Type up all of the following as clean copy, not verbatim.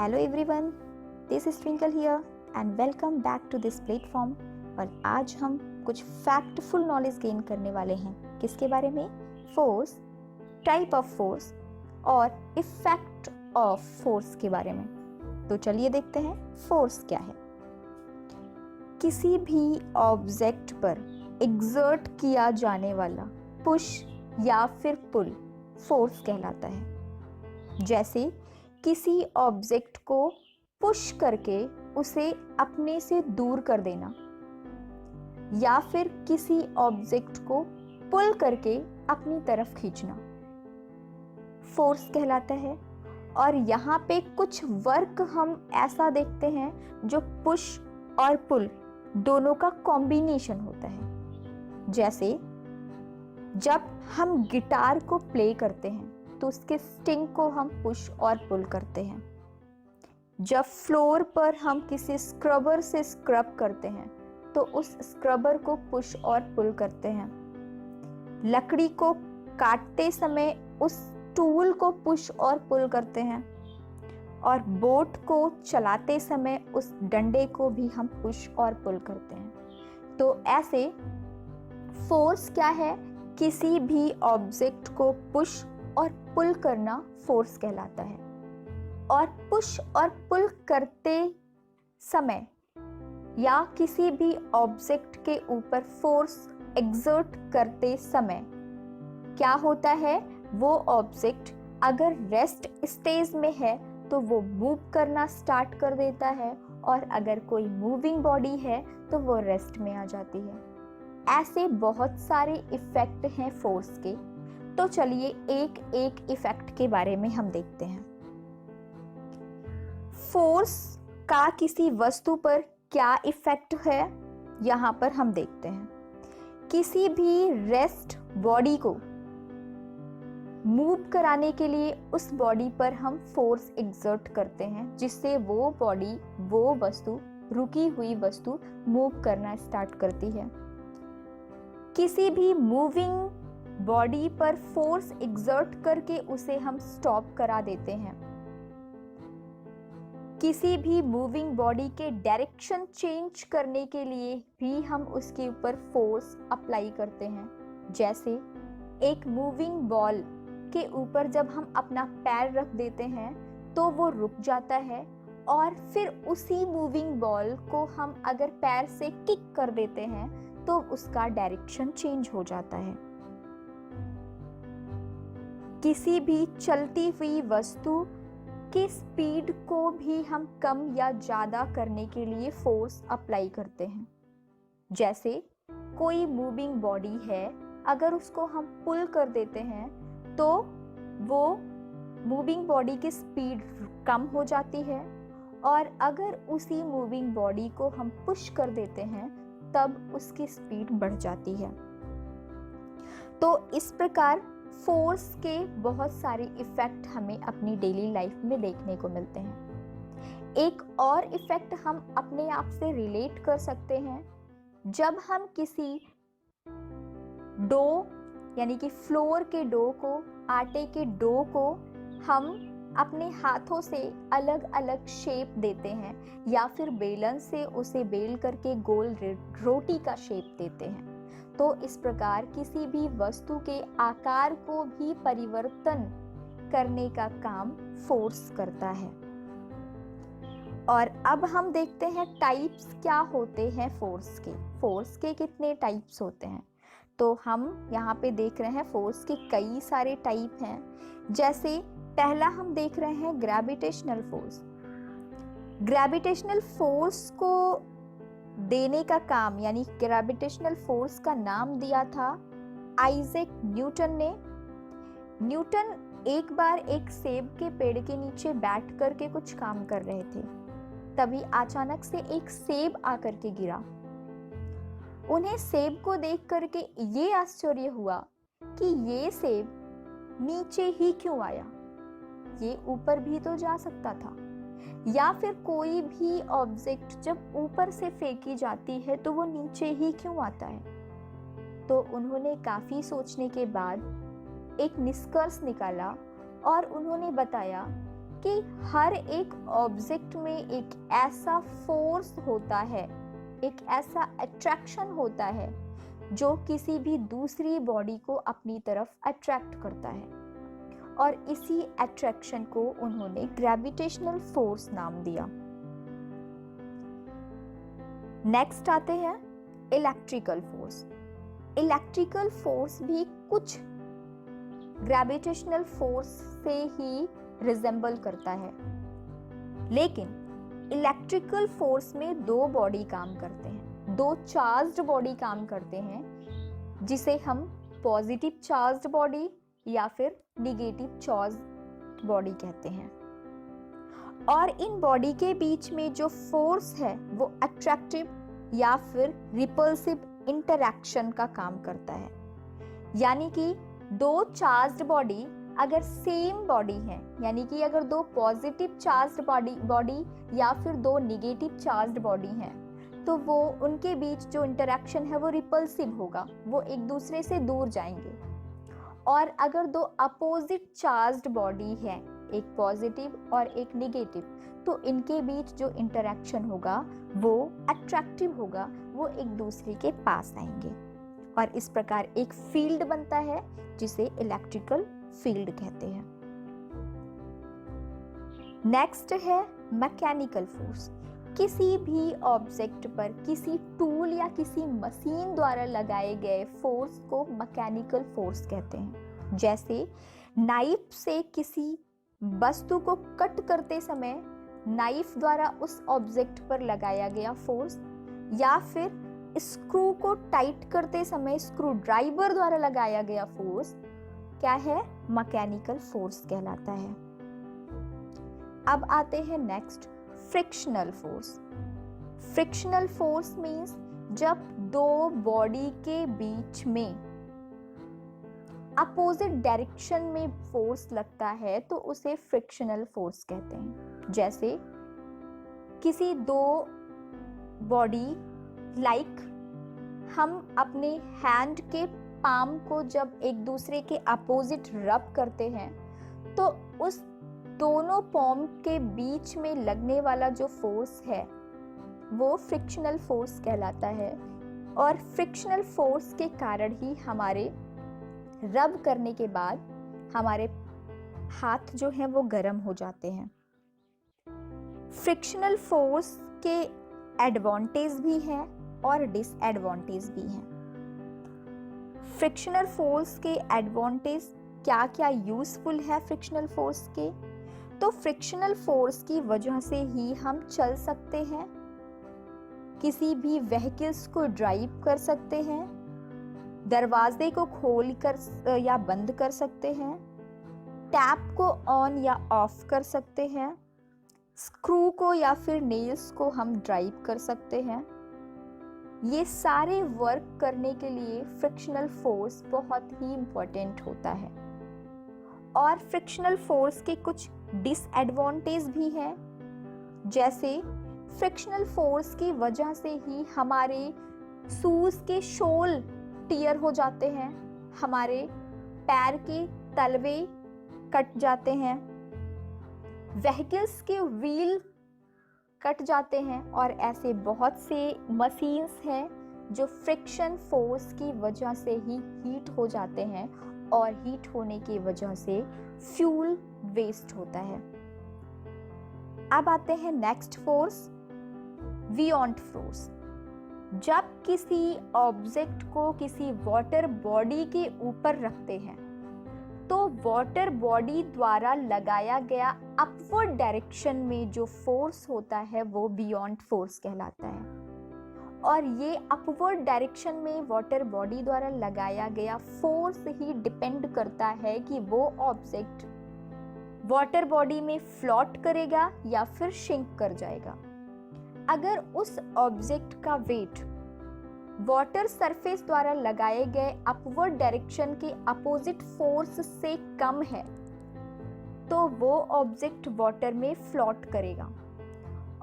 Hello everyone, this is Twinkle here and welcome back to this platform. और आज हम कुछ फैक्टफुल नॉलेज गेन करने वाले हैं। किसके बारे में? फोर्स, टाइप ऑफ फोर्स और इफेक्ट ऑफ फोर्स के बारे में। तो चलिए देखते हैं फोर्स क्या है। किसी भी ऑब्जेक्ट पर एक्सर्ट किया जाने वाला पुश या फिर पुल फोर्स कहलाता है। जैसे किसी ऑब्जेक्ट को पुश करके उसे अपने से दूर कर देना या फिर किसी ऑब्जेक्ट को पुल करके अपनी तरफ खींचना फोर्स कहलाता है। और यहाँ पे कुछ वर्क हम ऐसा देखते हैं जो पुश और पुल दोनों का कॉम्बिनेशन होता है। जैसे जब हम गिटार को प्ले करते हैं तो उसके स्ट्रिंग को हम पुश और पुल करते हैं। जब फ्लोर पर हम किसी स्क्रबर से स्क्रब करते हैं तो उस स्क्रबर को पुश और पुल करते हैं। लकड़ी को काटते समय उस टूल को पुश और पुल करते हैं। और बोट को चलाते समय उस डंडे को भी हम पुश और पुल करते हैं। तो ऐसे फोर्स क्या है? किसी भी ऑब्जेक्ट को पुश और पुल करना फोर्स कहलाता है। और पुश और पुल करते समय या किसी भी ऑब्जेक्ट के ऊपर फोर्स एक्सर्ट करते समय क्या होता है? वो ऑब्जेक्ट अगर रेस्ट स्टेज में है तो वो मूव करना स्टार्ट कर देता है, और अगर कोई मूविंग बॉडी है तो वो रेस्ट में आ जाती है। ऐसे बहुत सारे इफेक्ट हैं फोर्स के। तो चलिए एक एक इफेक्ट के बारे में हम देखते हैं। फोर्स का किसी वस्तु पर क्या इफेक्ट है, यहां पर हम देखते हैं। किसी भी रेस्ट बॉडी को मूव कराने के लिए उस बॉडी पर हम फोर्स एक्सर्ट करते हैं, जिससे वो बॉडी, वो वस्तु, रुकी हुई वस्तु मूव करना स्टार्ट करती है। किसी भी मूविंग बॉडी पर फोर्स एक्सर्ट करके उसे हम स्टॉप करा देते हैं। किसी भी मूविंग बॉडी के डायरेक्शन चेंज करने के लिए भी हम उसके ऊपर फोर्स अप्लाई करते हैं। जैसे एक मूविंग बॉल के ऊपर जब हम अपना पैर रख देते हैं तो वो रुक जाता है, और फिर उसी मूविंग बॉल को हम अगर पैर से किक कर देते हैं तो उसका डायरेक्शन चेंज हो जाता है। किसी भी चलती हुई वस्तु की स्पीड को भी हम कम या ज्यादा करने के लिए फोर्स अप्लाई करते हैं। जैसे कोई मूविंग बॉडी है, अगर उसको हम पुल कर देते हैं तो वो मूविंग बॉडी की स्पीड कम हो जाती है, और अगर उसी मूविंग बॉडी को हम पुश कर देते हैं तब उसकी स्पीड बढ़ जाती है। तो इस प्रकार फोर्स के बहुत सारे इफेक्ट हमें अपनी डेली लाइफ में देखने को मिलते हैं। एक और इफेक्ट हम अपने आप से रिलेट कर सकते हैं। जब हम किसी डो यानी कि फ्लोर के डो को, आटे के डो को हम अपने हाथों से अलग अलग शेप देते हैं, या फिर बेलन से उसे बेल करके गोल रोटी का शेप देते हैं, तो इस प्रकार किसी भी वस्तु के आकार को भी परिवर्तन करने का काम फोर्स करता है। और अब हम देखते हैं टाइप्स क्या होते हैं फोर्स के। फोर्स के कितने टाइप्स होते हैं? तो हम यहाँ पे देख रहे हैं फोर्स के कई सारे टाइप हैं। जैसे पहला हम देख रहे हैं ग्रेविटेशनल फोर्स। ग्रेविटेशनल फोर्स को देने का काम, यानी ग्रेविटेशनल फोर्स का नाम दिया था आइजैक न्यूटन ने। न्यूटन एक बार एक सेब के पेड़ के नीचे बैठ करके कुछ काम कर रहे थे, तभी अचानक से एक सेब आकर के गिरा। उन्हें सेब को देख करके ये आश्चर्य हुआ कि ये सेब नीचे ही क्यों आया, ये ऊपर भी तो जा सकता था। या फिर कोई भी ऑब्जेक्ट जब ऊपर से फेंकी जाती है तो वो नीचे ही क्यों आता है। तो उन्होंने काफी सोचने के बाद एक निष्कर्ष निकाला और उन्होंने बताया कि हर एक ऑब्जेक्ट में एक ऐसा फोर्स होता है, एक ऐसा अट्रैक्शन होता है जो किसी भी दूसरी बॉडी को अपनी तरफ अट्रैक्ट करता है, और इसी अट्रैक्शन को उन्होंने ग्रेविटेशनल फोर्स नाम दिया। नेक्स्ट आते हैं इलेक्ट्रिकल फोर्स। इलेक्ट्रिकल फोर्स भी कुछ ग्रेविटेशनल फोर्स से ही रिजेंबल करता है, लेकिन इलेक्ट्रिकल फोर्स में दो बॉडी काम करते हैं, दो चार्ज्ड बॉडी काम करते हैं, जिसे हम पॉजिटिव चार्ज्ड बॉडी या फिर निगेटिव चार्ज्ड बॉडी कहते हैं। और इन बॉडी के बीच में जो फोर्स है वो अट्रैक्टिव या फिर रिपल्सिव इंटरैक्शन का काम करता है। यानी कि दो चार्ज्ड बॉडी अगर सेम बॉडी है, यानी कि अगर दो पॉजिटिव चार्ज्ड बॉडी या फिर दो निगेटिव चार्ज्ड बॉडी हैं, तो वो उनके बीच जो इंटरैक्शन है वो रिपल्सिव होगा, वो एक दूसरे से दूर जाएंगे। और अगर दो अपोजिट चार्ज्ड बॉडी है, एक पॉजिटिव और एक निगेटिव, तो इनके बीच जो इंटरैक्शन होगा वो अट्रैक्टिव होगा, वो एक दूसरे के पास आएंगे और इस प्रकार एक फील्ड बनता है जिसे इलेक्ट्रिकल फील्ड कहते हैं। नेक्स्ट है मैकेनिकल फोर्स। किसी भी ऑब्जेक्ट पर किसी टूल या किसी मशीन द्वारा लगाए गए फोर्स को मैकेनिकल फोर्स कहते हैं। जैसे नाइफ से किसी वस्तु को कट करते समय नाइफ द्वारा उस ऑब्जेक्ट पर लगाया गया फोर्स, या फिर स्क्रू को टाइट करते समय स्क्रू ड्राइवर द्वारा लगाया गया फोर्स क्या है, मैकेनिकल फोर्स कहलाता है। अब आते हैं next, frictional force. Frictional force means जब दो बॉडी के बीच में अपोजिट डायरेक्शन में फोर्स लगता है तो उसे फ्रिक्शनल फोर्स कहते हैं। जैसे किसी दो बॉडी लाइक हम अपने हैंड के पाम को जब एक दूसरे के अपोजिट रब करते हैं तो उस दोनों पॉम के बीच में लगने वाला जो फोर्स है वो फ्रिक्शनल फोर्स कहलाता है। और फ्रिक्शनल फोर्स के कारण ही हमारे रब करने के बाद हमारे हाथ जो हैं वो गर्म हो जाते हैं। फ्रिक्शनल फोर्स के एडवांटेज भी हैं और डिसएडवांटेज भी हैं। फ्रिक्शनल फोर्स के एडवांटेज क्या क्या यूजफुल है फ्रिक्शनल फोर्स के, तो फ्रिक्शनल फोर्स की वजह से ही हम चल सकते हैं, किसी भी व्हीकल्स को ड्राइव कर सकते हैं, दरवाजे को खोल कर या बंद कर सकते हैं, टैप को ऑन या ऑफ कर सकते हैं, स्क्रू को या फिर नेल्स को हम ड्राइव कर सकते हैं। ये सारे वर्क करने के लिए फ्रिक्शनल फोर्स बहुत ही इम्पोर्टेंट होता है। और फ्रिक्शनल फोर्स के कुछ डिसएडवांटेज भी हैं, जैसे फ्रिक्शनल फोर्स की वजह से ही हमारे शूज के सोल टियर हो जाते हैं, हमारे पैर के तलवे कट जाते हैं, व्हीकल्स के व्हील कट जाते हैं, और ऐसे बहुत से मशीन्स हैं जो फ्रिक्शन फोर्स की वजह से ही हीट हो जाते हैं और हीट होने की वजह से फ्यूल वेस्ट होता है। अब आते हैं नेक्स्ट फोर्स, बियॉन्ड फोर्स। जब किसी ऑब्जेक्ट को किसी वाटर बॉडी के ऊपर रखते हैं तो वाटर बॉडी द्वारा लगाया गया अपवर्ड डायरेक्शन में जो फोर्स होता है वो बियॉन्ड फोर्स कहलाता है। और ये अपवर्ड डायरेक्शन में वाटर बॉडी द्वारा लगाया गया फोर्स ही डिपेंड करता है कि वो ऑब्जेक्ट वाटर बॉडी में फ्लोट करेगा या फिर शिंक कर जाएगा। अगर उस ऑब्जेक्ट का वेट वाटर सरफेस द्वारा लगाए गए अपवर्ड डायरेक्शन के अपोजिट फोर्स से कम है तो वो ऑब्जेक्ट वाटर में फ्लोट करेगा।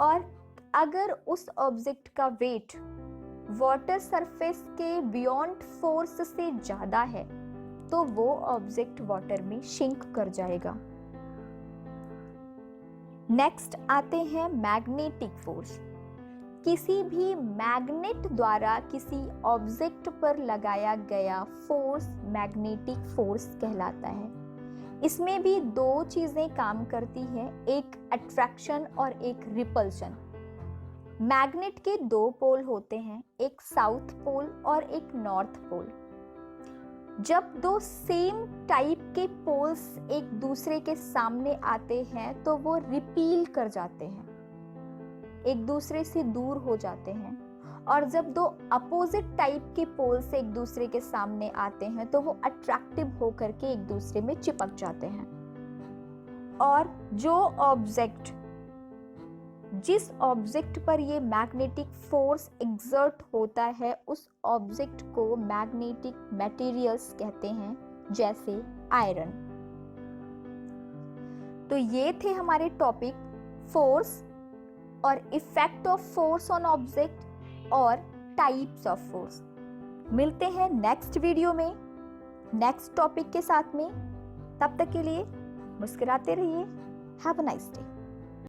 और अगर उस ऑब्जेक्ट का वेट वाटर सरफेस के बियॉन्ड फोर्स से ज़्यादा है तो वो ऑब्जेक्ट वाटर में शिंक कर जाएगा। नेक्स्ट आते हैं मैग्नेटिक फोर्स। किसी भी मैग्नेट द्वारा किसी ऑब्जेक्ट पर लगाया गया फोर्स मैग्नेटिक फोर्स कहलाता है। इसमें भी दो चीजें काम करती हैं, एक अट्रैक्शन और एक रिपल्शन। मैग्नेट के दो पोल होते हैं, एक साउथ पोल और एक नॉर्थ पोल। जब दो सेम टाइप के पोल्स एक दूसरे के सामने आते हैं तो वो रिपील कर जाते हैं, एक दूसरे से दूर हो जाते हैं। और जब दो अपोजिट टाइप के पोल्स एक दूसरे के सामने आते हैं तो वो अट्रैक्टिव होकर के एक दूसरे में चिपक जाते हैं। और जिस ऑब्जेक्ट पर ये मैग्नेटिक फोर्स एक्सर्ट होता है उस ऑब्जेक्ट को मैग्नेटिक मटेरियल्स कहते हैं, जैसे आयरन। तो ये थे हमारे टॉपिक फोर्स और effect of force on object और टाइप्स ऑफ फोर्स। मिलते हैं नेक्स्ट वीडियो में नेक्स्ट टॉपिक के साथ में। तब तक के लिए मुस्कुराते रहिए। Have a nice day.